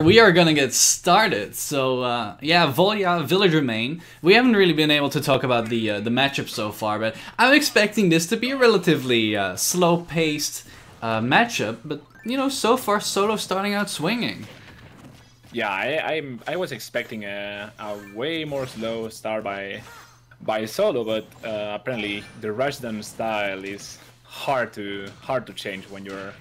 We are gonna get started. So yeah, Volya, Villager main. We haven't really been able to talk about the matchup so far, but I'm expecting this to be a relatively slow-paced matchup. But you know, so far Solo starting out swinging. Yeah, I was expecting a way more slow start by Solo, but apparently the rushdown style is hard to change when you're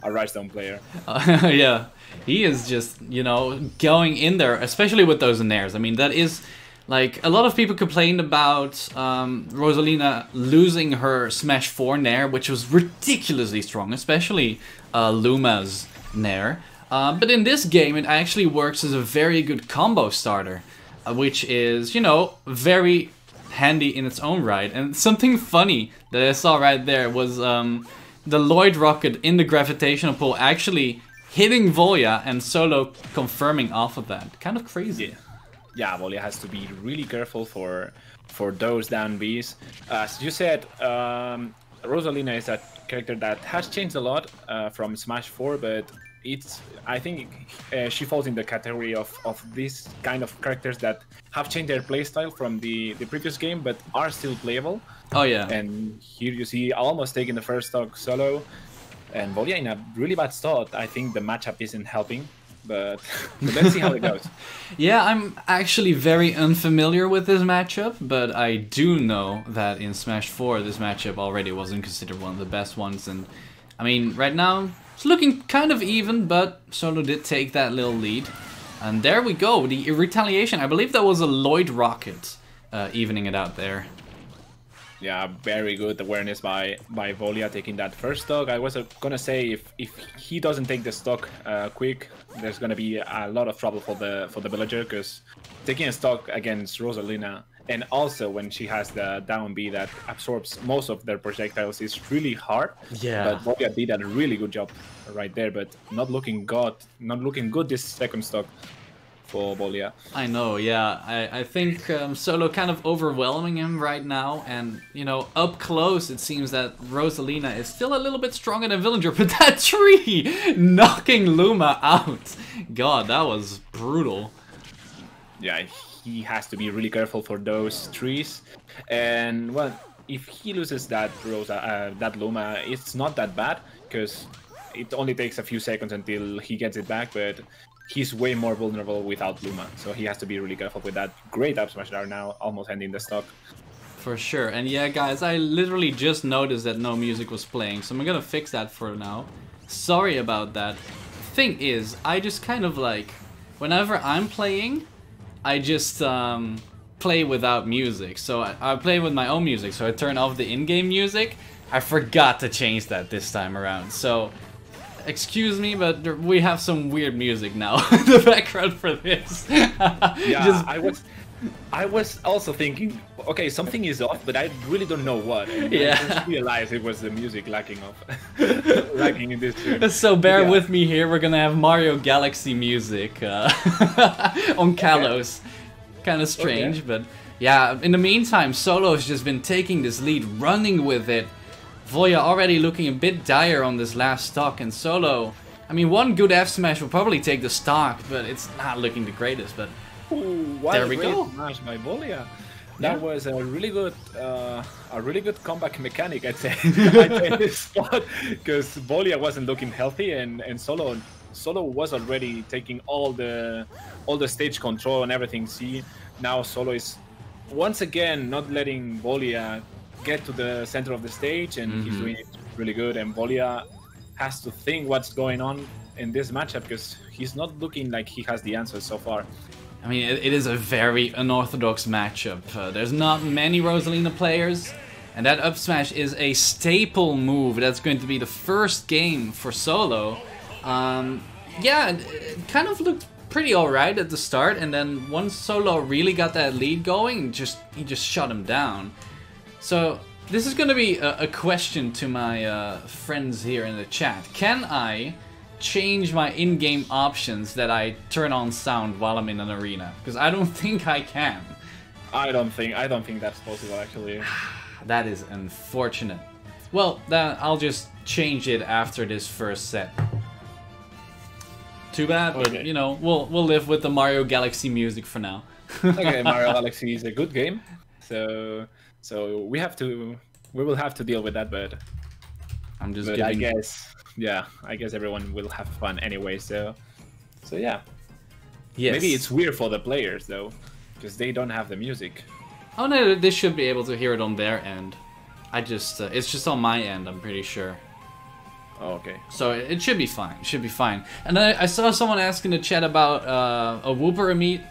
a rushdown player. Yeah, he is just, you know, going in there, especially with those nairs. I mean, that is, like, a lot of people complained about Rosalina losing her Smash 4 nair, which was ridiculously strong, especially Luma's nair. But in this game, it actually works as a very good combo starter, which is, you know, very handy in its own right. And something funny that I saw right there was the Lloyd rocket in the gravitational pull actually hitting Volya and Solo confirming off of that. Kind of crazy. Yeah, Volya has to be really careful for those down Bs. As you said, Rosalina is a character that has changed a lot from Smash 4, but I think she falls in the category of these kind of characters that have changed their playstyle from the previous game, but are still playable. Oh yeah. And here you see almost taking the first stock Solo, and Volya in a really bad spot. I think the matchup isn't helping, but let's see how it goes. Yeah, I'm actually very unfamiliar with this matchup, but I do know that in Smash 4 this matchup already wasn't considered one of the best ones, and I mean, right now it's looking kind of even, but Solo did take that little lead. And there we go, the retaliation. I believe that was a Lloyd rocket evening it out there. Yeah, very good awareness by Volya taking that first stock. I was gonna say if he doesn't take the stock quick, there's gonna be a lot of trouble for the villager, because taking a stock against Rosalina, and also when she has the down B that absorbs most of their projectiles, is really hard. Yeah. But Volya did a really good job right there, but not looking good this second stock for Volya. I know, yeah. I think Solo kind of overwhelming him right now, and, you know, up close it seems that Rosalina is still a little bit stronger than Villager, but that tree knocking Luma out. God, that was brutal. Yeah, he has to be really careful for those trees, and well, if he loses that Luma, it's not that bad, because it only takes a few seconds until he gets it back, but he's way more vulnerable without Luma, so he has to be really careful with that. Great up smash there now, almost ending the stock. For sure. And yeah, guys, I literally just noticed that no music was playing, so I'm gonna fix that for now. Sorry about that. Thing is, I just kind of like, whenever I'm playing, I just play without music. So I play with my own music, so I turn off the in-game music. I forgot to change that this time around, so excuse me, but we have some weird music now in the background for this. Yeah, I was also thinking, okay, something is off, but I really don't know what. And yeah. I just realized it was the music lacking in this tune. So bear with me here. We're gonna have Mario Galaxy music on Kalos. Okay. Kind of strange, but yeah. In the meantime, Solo has just been taking this lead, running with it. Volya already looking a bit dire on this last stock, and Solo, I mean, one good F smash will probably take the stock, but it's not looking the greatest. But there we go. Smash by Volya. That was a really good comeback mechanic, I'd say. In this spot, because Volya wasn't looking healthy, and Solo was already taking all the stage control and everything. See, now Solo is once again not letting Volya get to the center of the stage, and he's doing it really good. And Volya has to think what's going on in this matchup, because he's not looking like he has the answers so far. I mean, it is a very unorthodox matchup. There's not many Rosalina players, and that up smash is a staple move. That's going to be the first game for Solo. Yeah, it kind of looked pretty alright at the start, and then once Solo really got that lead going, he just shut him down. So this is going to be a question to my friends here in the chat. Can I change my in-game options that I turn on sound while I'm in an arena? Because I don't think I can. I don't think that's possible, actually. That is unfortunate. Well, then I'll just change it after this first set. Too bad, but Okay. you know, we'll live with the Mario Galaxy music for now. Okay, Mario Galaxy is a good game, so we will have to deal with that, but I'm just I giving. guess I guess everyone will have fun anyway. So yeah, Yes. maybe it's weird for the players though, because they don't have the music. Oh no, they should be able to hear it on their end. I just it's just on my end, I'm pretty sure. Oh, okay. So it should be fine. It should be fine. And I saw someone ask in the chat about a Wooper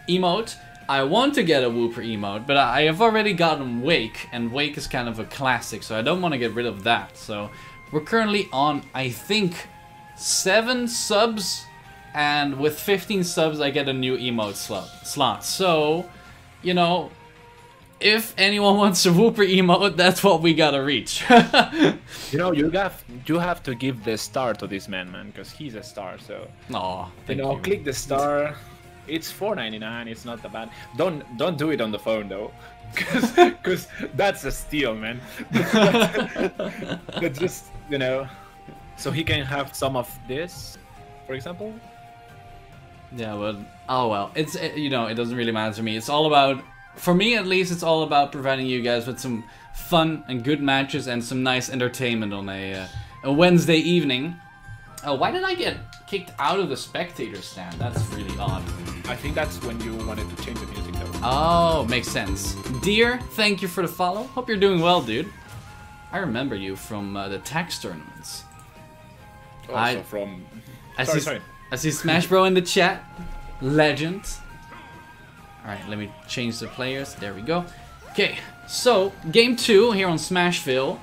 emote. I want to get a Wooper emote, but I have already gotten Wake, and Wake is kind of a classic, so I don't want to get rid of that. So we're currently on, I think, 7 subs, and with 15 subs I get a new emote slot. So, you know, if anyone wants a Wooper emote, that's what we gotta reach. You know, you have to give the star to this man, because he's a star. So Aw, thank you know, you. click the star. It's $4.99. It's not that bad. Don't do it on the phone though, because that's a steal, man. But just, you know, so he can have some of this, for example. Yeah, but oh well. It's you know, it doesn't really matter to me. It's all about, for me at least, it's all about providing you guys with some fun and good matches and some nice entertainment on a Wednesday evening. Oh, why did I get kicked out of the spectator stand? That's really odd. I think that's when you wanted to change the music though. Oh, makes sense. Dear, thank you for the follow. Hope you're doing well, dude. I remember you from the tax tournaments. Also from. Sorry. I see Smash Bro in the chat. Legend. Alright, let me change the players. There we go. Okay, so game 2 here on Smashville.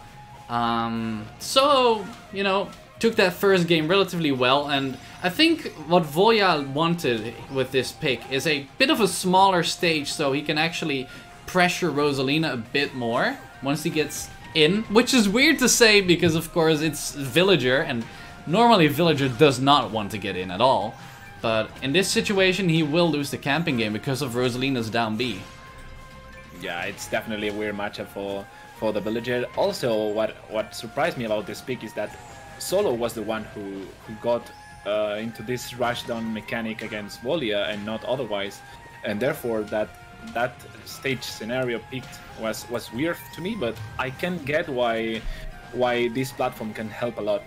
So, you know, took that first game relatively well, and I think what Volya wanted with this pick is a bit of a smaller stage so he can actually pressure Rosalina a bit more once he gets in, which is weird to say because of course it's Villager, and normally Villager does not want to get in at all. But in this situation, he will lose the camping game because of Rosalina's down B. Yeah, it's definitely a weird matchup for the Villager. Also, what surprised me about this pick is that Solo was the one who got into this rushdown mechanic against Volya and not otherwise, and therefore that stage scenario picked was weird to me. But I can get why this platform can help a lot.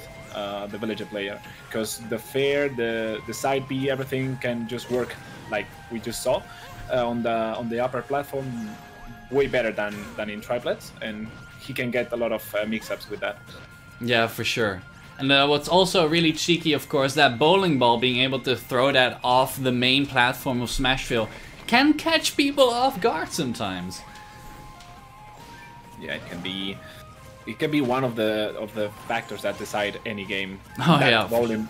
The Villager player, because the fair, the side B, everything can just work like we just saw on the upper platform way better than in triplets, and he can get a lot of mix-ups with that. Yeah, for sure. And what's also really cheeky, of course, that bowling ball, being able to throw that off the main platform of Smashville, can catch people off guard sometimes. Yeah, it can be one of the factors that decide any game. Oh that yeah,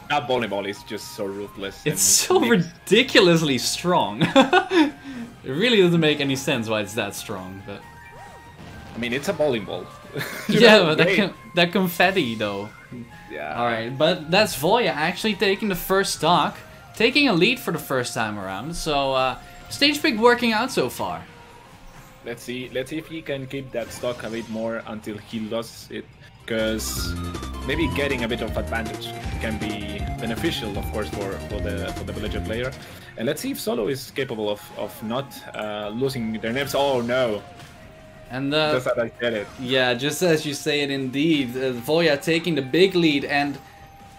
that bowling ball is just so ruthless. it's so ridiculously strong. It really doesn't make any sense why it's that strong, but I mean, it's a bowling ball. yeah, but that confetti though. Yeah. All right, but that's Volya actually taking the first stock, taking a lead for the first time around. So stage pick working out so far. Let's see if he can keep that stock a bit more until he loses it, because maybe getting a bit of advantage can be beneficial, of course, for the Villager player. And let's see if Solo is capable of not losing their nerves. Oh no! And just as I said it. Yeah, just as you say it, indeed. Volya taking the big lead, and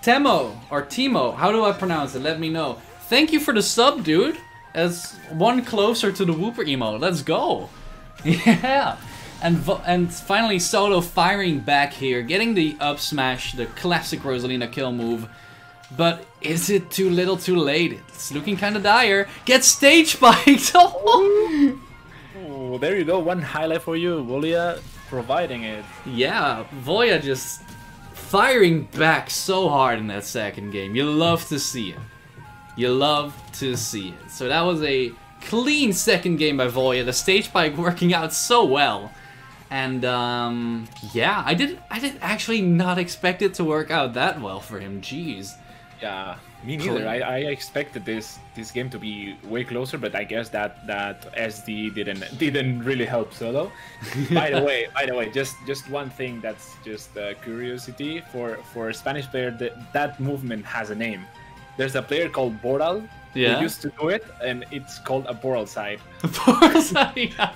Timo, how do I pronounce it? Let me know. Thank you for the sub, dude. As one closer to the Wooper emote. Let's go. Yeah, and finally Solo firing back here, getting the up smash, the classic Rosalina kill move. But is it too little too late? It's looking kind of dire. Get stage spiked! Oh, there you go, one highlight for you, Volya providing it. Yeah, Volya just firing back so hard in that second game. You love to see it. You love to see it. So that was a clean second game by Volya. The stage spike working out so well. And yeah, I did actually not expect it to work out that well for him. Jeez. Yeah, me neither. I expected this game to be way closer, but I guess that SD didn't really help Solo. By the way, just one thing that's just curiosity for a Spanish player, that movement has a name. there's a player called Boral Yeah. who used to do it, and it's called a Boral side. Yeah.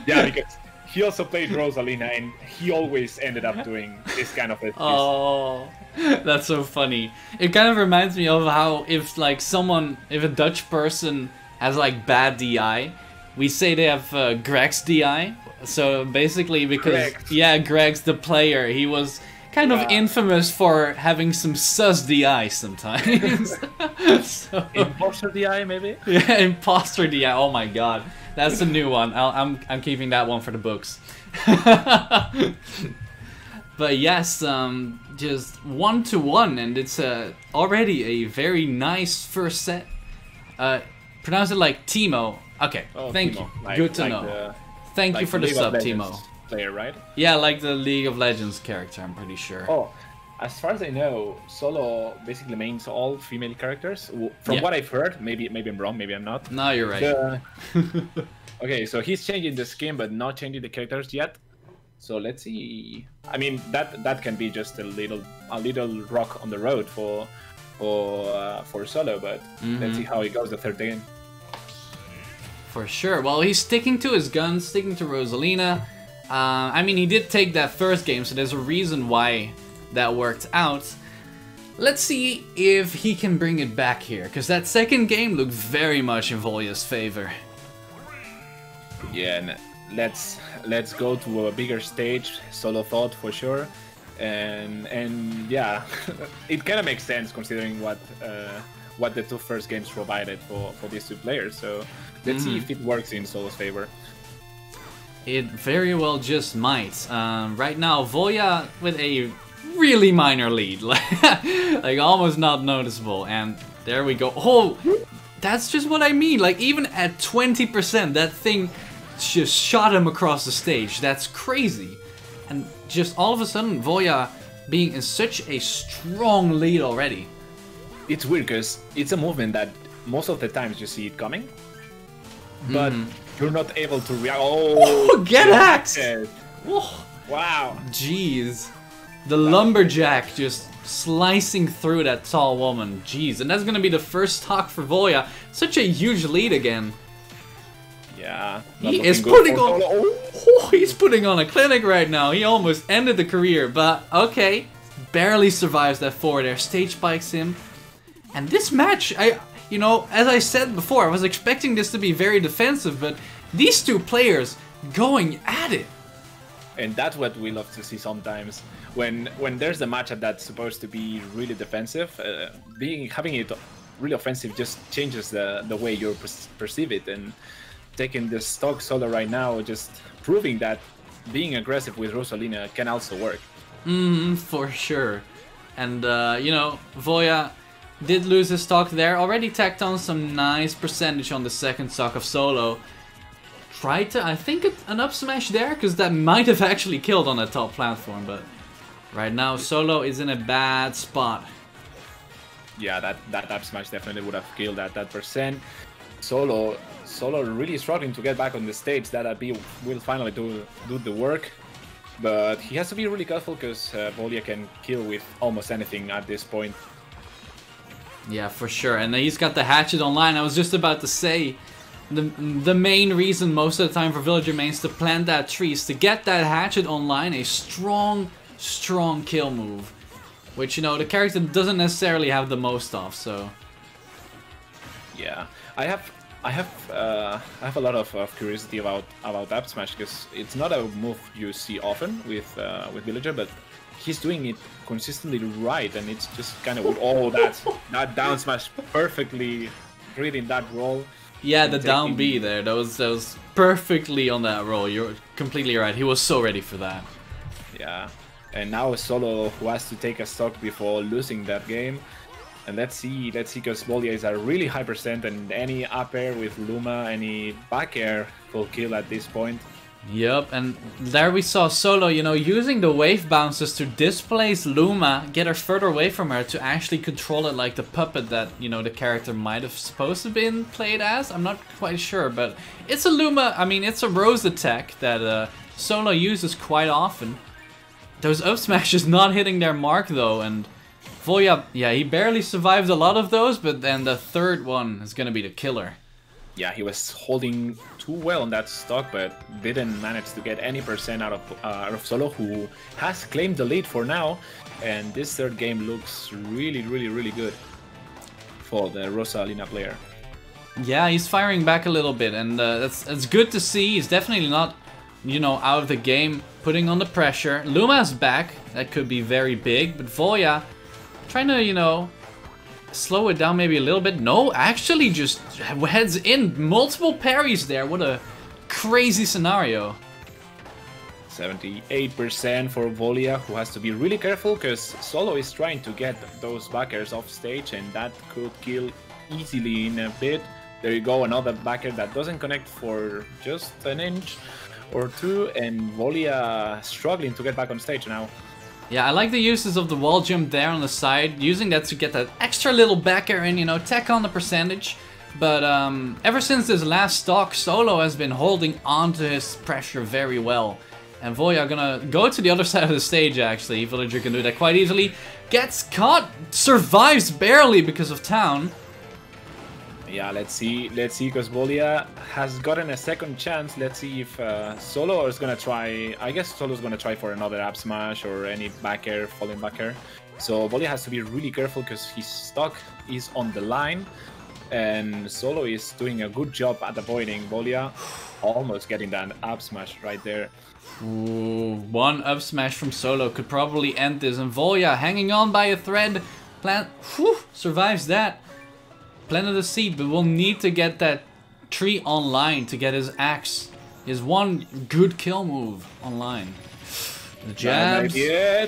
Yeah, because he also played Rosalina, and he always ended up doing this kind of a Oh, that's so funny. It kind of reminds me of how if a Dutch person has like bad DI, we say they have Greg's DI. So basically, because Greg's the player, he was kind of infamous for having some sus DI sometimes. So, Imposter DI, maybe? yeah, imposter DI. Oh my god, that's a new one. I'm keeping that one for the books. But yes, just 1-1, and it's already a very nice first set. Pronounce it like Timo. Okay, thank Timo. you. Good to know. Thank you for the sub, Timo. Player, right? Yeah, like the League of Legends character, I'm pretty sure. Oh, as far as I know, Solo basically mains all female characters. From what I've heard, maybe I'm wrong, maybe I'm not. No, you're right. Okay, so he's changing the skin, but not changing the characters yet. So let's see. I mean, that can be just a little rock on the road for Solo, but let's see how it goes the third game. For sure. Well, he's sticking to his guns, sticking to Rosalina. I mean, he did take that first game, so there's a reason why that worked out. Let's see if he can bring it back here, because that second game looked very much in Volya's favor. Yeah, and let's go to a bigger stage. Solo thought for sure, and yeah, it kind of makes sense considering what the two first games provided for these two players. So let's see if it works in Solo's favor. It very well just might. Right now, Volya with a really minor lead, like almost not noticeable. And there we go. Oh, that's just what I mean. Like even at 20%, that thing just shot him across the stage. That's crazy. And just all of a sudden, Volya being in such a strong lead already. It's weird because it's a movement that most of the times you see it coming, but you're not able to react. Oh, get hacked! Oh, wow. Jeez. The lumberjack just slicing through that tall woman. Jeez, and that's gonna be the first stock for Volya. Such a huge lead again. Yeah. He is putting on... Oh, he's putting on a clinic right now. He almost ended the career, but okay. Barely survives that forward air. Stage spikes him. And this match, you know, as I said before, I was expecting this to be very defensive, but these two players going at it. And that's what we love to see sometimes. When there's a matchup that's supposed to be really defensive, having it really offensive just changes the way you perceive it. And taking the stock Solo right now, just proving that being aggressive with Rosalina can also work. For sure. And, you know, Volya did lose his stock there. Already tacked on some nice percentage on the second stock of Solo. Tried to, I think, an up smash there, because that might have actually killed on the top platform, but right now Solo is in a bad spot. Yeah, that up smash definitely would have killed that percent. Solo really struggling to get back on the stage. That AB will finally do the work. But he has to be really careful because Volya can kill with almost anything at this point. Yeah, for sure. And he's got the hatchet online. I was just about to say, the main reason most of the time for villager mains to plant that tree is to get that hatchet online, a strong kill move. Which, you know, the character doesn't necessarily have the most of, so... Yeah, I have a lot of curiosity about up smash because it's not a move you see often with villager, but he's doing it consistently right, and it's just kind of that down smash perfectly reading that roll. Yeah, the down B there, that was perfectly on that roll. You're completely right. He was so ready for that. Yeah, and now Solo who has to take a stock before losing that game. And let's see, because Volya is a really high percent, and any up air with Luma, any back air will kill at this point. Yep, and there we saw Solo, you know, using the wave bounces to displace Luma, get her further away from her to actually control it like the puppet that, you know, the character might have supposed to been played as. I'm not quite sure, but it's a Luma, I mean, it's a Rose attack that Solo uses quite often. Those up smashes not hitting their mark though, and Volya, yeah, he barely survived a lot of those, but then the third one is gonna be the killer. Yeah, he was holding too well on that stock, but didn't manage to get any percent out of Solo, who has claimed the lead for now. And this third game looks really, really, really good for the Rosalina player. Yeah, he's firing back a little bit, and that's good to see. He's definitely not, you know, out of the game, putting on the pressure. Luma's back. That could be very big, but Volya trying to, you know, slow it down maybe a little bit. No, actually just heads in. Multiple parries there. What a crazy scenario. 78% for Volya, who has to be really careful because Solo is trying to get those backers off stage, and that could kill easily in a bit. There you go, another backer that doesn't connect for just an inch or two, and Volya struggling to get back on stage now. Yeah, I like the uses of the wall jump there on the side, using that to get that extra little backer and, you know, tack on the percentage. But ever since this last stock, Solo has been holding on to his pressure very well. And Volya gonna go to the other side of the stage, actually. Villager can do that quite easily. Gets caught, survives barely because of Town. Yeah, let's see, because Volya has gotten a second chance. Let's see if Solo is gonna try. I guess Solo's gonna try for another up smash or any back air, falling back air. So Volya has to be really careful because his stock is on the line, and Solo is doing a good job at avoiding Volya, almost getting that up smash right there. Ooh, one up smash from Solo could probably end this, and Volya hanging on by a thread, survives that. Planted the seed, but we'll need to get that tree online to get his axe. His one good kill move online. The jabs. Yeah,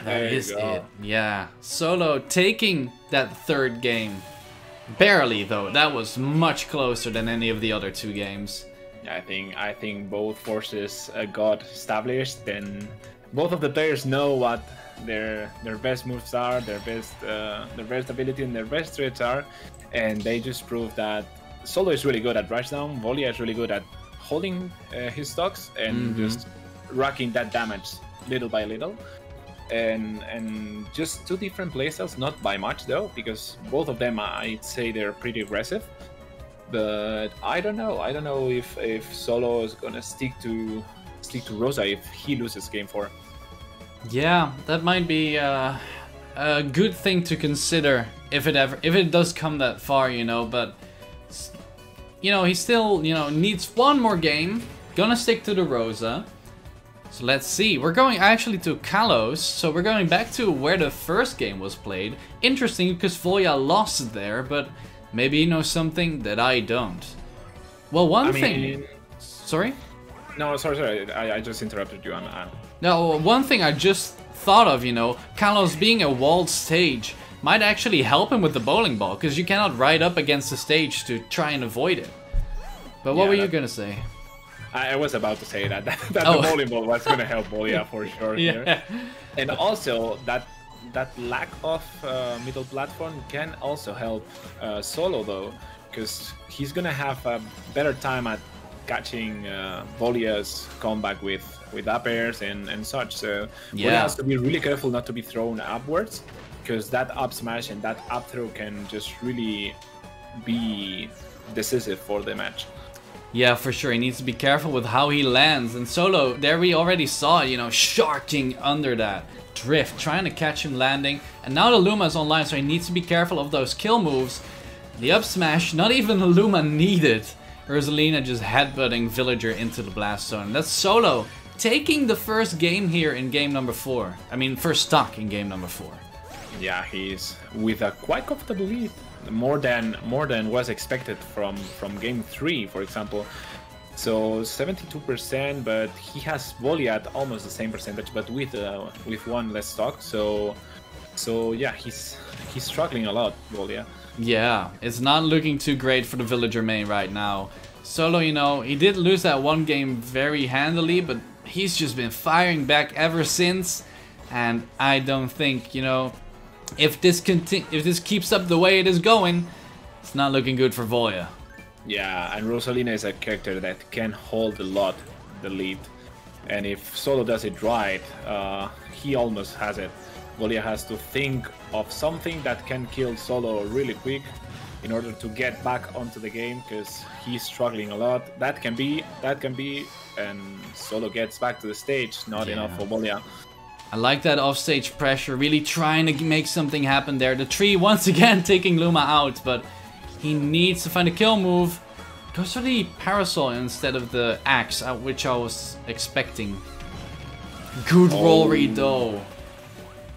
that is it. Yeah. Solo taking that third game. Barely though. That was much closer than any of the other two games. I think both forces got established, and both of the players know what their best moves are, their best ability and their best threats are, and they just prove that Solo is really good at rushdown, Volya is really good at holding his stocks and just racking that damage little by little, and just two different playstyles, not by much though, because both of them I'd say they're pretty aggressive. But I don't know if Solo is gonna stick to Rosa if he loses game 4. Yeah, that might be a good thing to consider if it does come that far, you know. But you know, he still, you know, needs one more game. Gonna stick to the Rosa. So let's see. We're going actually to Kalos, so we're going back to where the first game was played. Interesting, because Volya lost there, but maybe he knows something that I don't. Well, one thing. Sorry? No, sorry. I just interrupted you. No, one thing I just thought of, you know, Kalos being a walled stage might actually help him with the bowling ball, because you cannot ride up against the stage to try and avoid it. But what were you gonna say? I was about to say that the bowling ball was gonna help Volya for sure here. And also that lack of middle platform can also help Solo though, because he's gonna have a better time at catching Volya's comeback with up airs and such. So Volya has to be really careful not to be thrown upwards, because that up smash and that up throw can just really be decisive for the match. Yeah, for sure. He needs to be careful with how he lands. And Solo, there we already saw, you know, sharking under that drift, trying to catch him landing. And now the Luma is online, so he needs to be careful of those kill moves. The up smash, not even the Luma needed. Rosalina just headbutting Villager into the blast zone. That's Solo taking the first game here in game number 4. I mean, first stock in game number 4. Yeah, he's with a quite comfortable lead. More than was expected from game 3, for example. So 72%, but he has Volya at almost the same percentage, but with one less stock. So yeah, he's struggling a lot, Volya. Yeah, it's not looking too great for the Villager main right now. Solo, you know, he did lose that one game very handily, but he's just been firing back ever since. And I don't think, you know, if this keeps up the way it is going, it's not looking good for Volya. Yeah, and Rosalina is a character that can hold a lot the lead, and if Solo does it right, he almost has it. Volya has to think of something that can kill Solo really quick in order to get back onto the game, because he's struggling a lot. That can be, and Solo gets back to the stage. Not enough for Volya. I like that offstage pressure, really trying to make something happen there. The tree once again taking Luma out, but he needs to find a kill move. Goes for the parasol instead of the axe, which I was expecting. Good roll read though.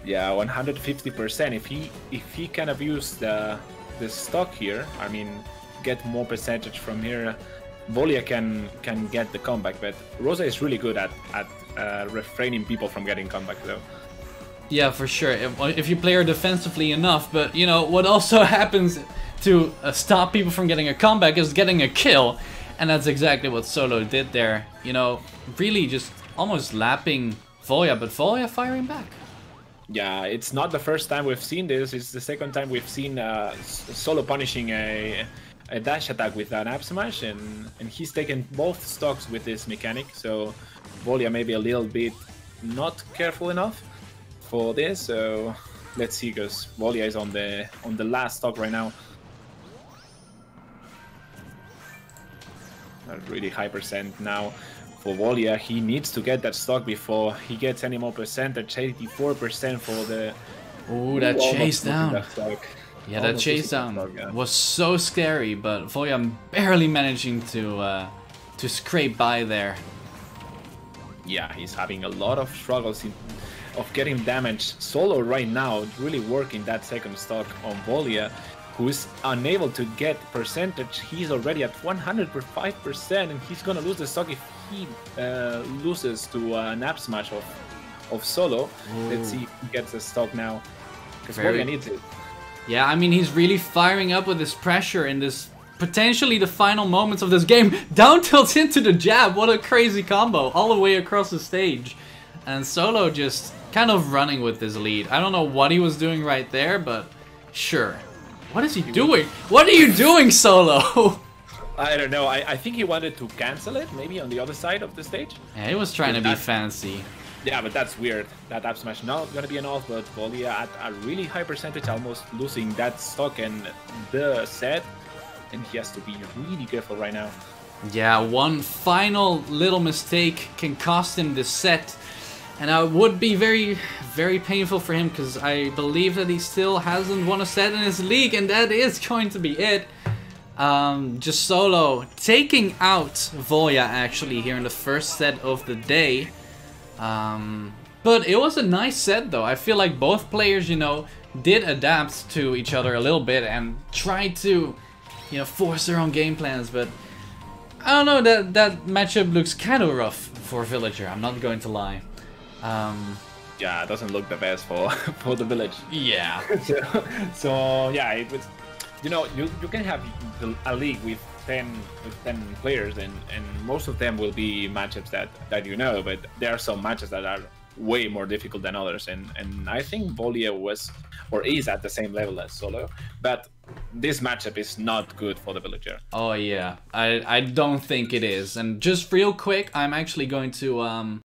Yeah, 150%. If he kind of use the stock here, I mean, get more percentage from here, Volya can get the comeback. But Rosa is really good at refraining people from getting comeback though. Yeah, for sure. If you play her defensively enough, but you know what also happens to stop people from getting a comeback is getting a kill, and that's exactly what Solo did there. You know, really just almost lapping Volya, but Volya firing back. Yeah, it's not the first time we've seen this. It's the second time we've seen Solo punishing a dash attack with an up smash, and he's taken both stocks with this mechanic. So Volya may be a little bit not careful enough for this. So let's see, because Volya is on the last stock right now. A really high percent now for Volya. He needs to get that stock before he gets any more percentage. 84% for the... Ooh, that chase down. Yeah, that chase down yeah, was so scary, but Volya barely managing to scrape by there. Yeah, he's having a lot of struggles of getting damage. Solo right now really working that second stock on Volya, who is unable to get percentage. He's already at 105%, and he's gonna lose the stock if he loses to an up smash of Solo. Ooh. Let's see if he gets the stock now, because Volya needs it. Yeah, I mean, he's really firing up with this pressure in this potentially the final moments of this game. Down tilts into the jab. What a crazy combo all the way across the stage. And Solo just kind of running with this lead. I don't know what he was doing right there, but sure. What is he doing? What are you doing, Solo? I don't know. I think he wanted to cancel it, maybe on the other side of the stage. Yeah, he was trying to be fancy. Yeah, but that's weird. That up smash not gonna be enough, but Volya at a really high percentage, almost losing that stock and the set. And he has to be really careful right now. Yeah, one final little mistake can cost him the set. And it would be very, very painful for him, because I believe that he still hasn't won a set in his league, and that is going to be it. Just Solo taking out Volya actually here in the first set of the day. But it was a nice set though. I feel like both players, you know, did adapt to each other a little bit and tried to, you know, force their own game plans. But I don't know, that matchup looks kind of rough for Villager, I'm not going to lie. Yeah, it doesn't look the best for the village. Yeah. so yeah, it was. You know, you can have a league with 10 players, and most of them will be matchups that you know, but there are some matches that are way more difficult than others, and I think Volya was or is at the same level as Solo, but this matchup is not good for the Villager. Oh yeah, I don't think it is. And just real quick, I'm actually going to